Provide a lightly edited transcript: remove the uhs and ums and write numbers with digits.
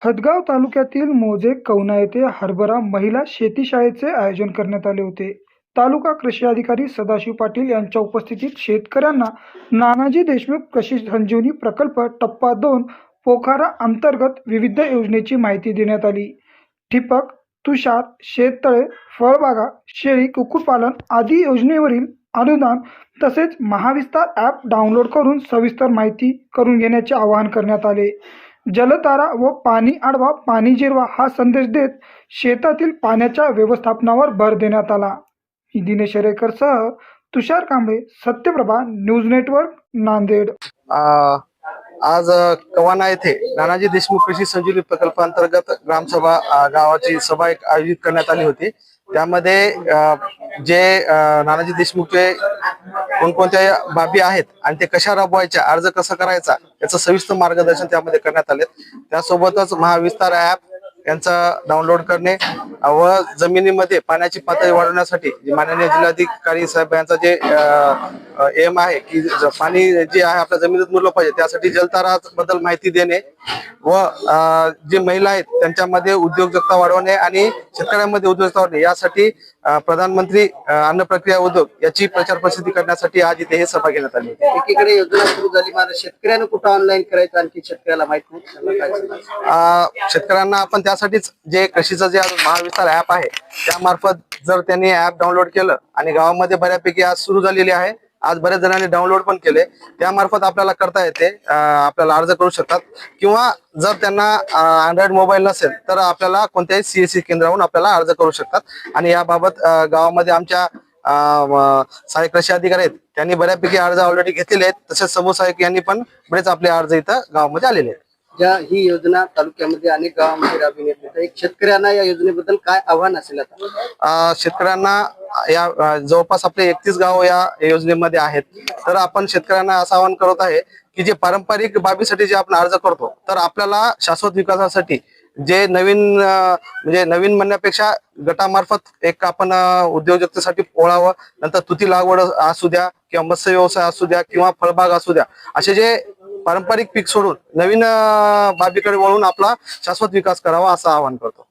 हदगाव तालुक्यातील मोजे कवना येथे हरभरा महिला शेती शाळेचे आयोजन करण्यात आले होते. तालुका कृषी अधिकारी सदाशिव पाटील यांच्या उपस्थितीत शेतकऱ्यांना नानाजी देशमुख कृषी संजीवनी प्रकल्प टप्पा 2 पोखारा अंतर्गत विविध योजनेची माहिती देण्यात आली. ठिबक, तुषार, शेततळे, फळबागा, शेळी, कुक्कुटपालन आदी योजनेवरील अनुदान तसेच महाविस्तार ॲप डाउनलोड करून सविस्तर माहिती करून घेण्याचे आवाहन करण्यात आले. जलतारा व पाणी अडवा पाणी जिरवा हा संदेश देत शेतातील पाण्याच्या व्यवस्थापनावर भर देण्यात आला. दिनेश रेकरसह तुषार कांबळे, सत्यप्रभा न्यूज नेटवर्क, नांदेड. आज कवाना येथे नानाजी देशमुख कृषी संजीवनी प्रकल्पांतर्गत ग्रामसभा गावाची सभा एक आयोजित करण्यात आली होती. त्यामध्ये जे नानाजी देशमुखचे कोणकोणत्या बाबी आहेत आणि ते कशा राबवायच्या, अर्ज कसा करायचा याचं सविस्तर मार्गदर्शन त्यामध्ये करण्यात आले. त्यासोबतच महाविस्तार ॲप यांचा डाउनलोड करणे व जमिनीमध्ये पाण्याची पातळी वाढवण्यासाठी माननीय जिल्हाधिकारी साहेब यांचा जे एम आहे की पाणी जे आहे आपल्या जमिनीत मुरलं पाहिजे, त्यासाठी जलतारा बद्दल माहिती देणे व जे महिला आहेत त्यांच्यामध्ये उद्योजकता वाढवणे आणि शेतकऱ्यांमध्ये उद्योजकता वाढवणे यासाठी प्रधानमंत्री अन्न प्रक्रिया उद्योग याची प्रचार प्रसिद्धी करण्यासाठी आज इथे हे सभा घेण्यात आली. एकीकडे योजना सुरू झाली, मात्र शेतकऱ्यांना कुठं ऑनलाईन करायचं आणखी शेतकऱ्याला माहित नाही. शेतकऱ्यांना आपण त्यासाठीच जे कृषीचं जे महाविस्तार ऍप आहे त्यामार्फत जर त्यांनी ऍप डाउनलोड केलं आणि गावामध्ये बऱ्यापैकी आज सुरू झालेली आहे, आज बऱ्याच जणांनी डाउनलोड पण केले, त्यामार्फत आपल्याला करता येते, आपल्याला अर्ज करू शकतात. किंवा जर त्यांना अँड्रॉइड मोबाईल नसेल तर आपल्याला कोणत्याही सीएससी केंद्रावरून आपल्याला अर्ज करू शकतात. आणि याबाबत गावामध्ये आमच्या सहाय्यक कृषी अधिकारी आहेत, त्यांनी बऱ्यापैकी अर्ज ऑलरेडी घेतलेले आहेत. तसेच समूह सहाय्यक यांनी पण बरेच आपले अर्ज इथं गावामध्ये आलेले आहेत. ज्या ही योजना तालुक्यामध्ये अनेक गावांमध्ये राबविण्यात येते, एक शेतकऱ्यांना या योजनेबद्दल काय आव्हान असेल? आता शेतकऱ्यांना या जवळपास आपले 31 गाव या योजनेमध्ये आहेत. तर आपण शेतकऱ्यांना असं आवाहन करत आहे की जे पारंपरिक बाबीसाठी जे आपण अर्ज करतो, तर आपल्याला शाश्वत विकासासाठी जे नवीन म्हणजे नवीन म्हणण्यापेक्षा गटामार्फत एक आपण उद्योजकतेसाठी ओळावं, नंतर तुती लागवड असू द्या किंवा मत्स्य व्यवसाय असू द्या किंवा फळबाग असू द्या, असे जे पारंपरिक पीक सोडून नवीन बाबीकडे वळून आपला शाश्वत विकास करावा असं आवाहन करतो.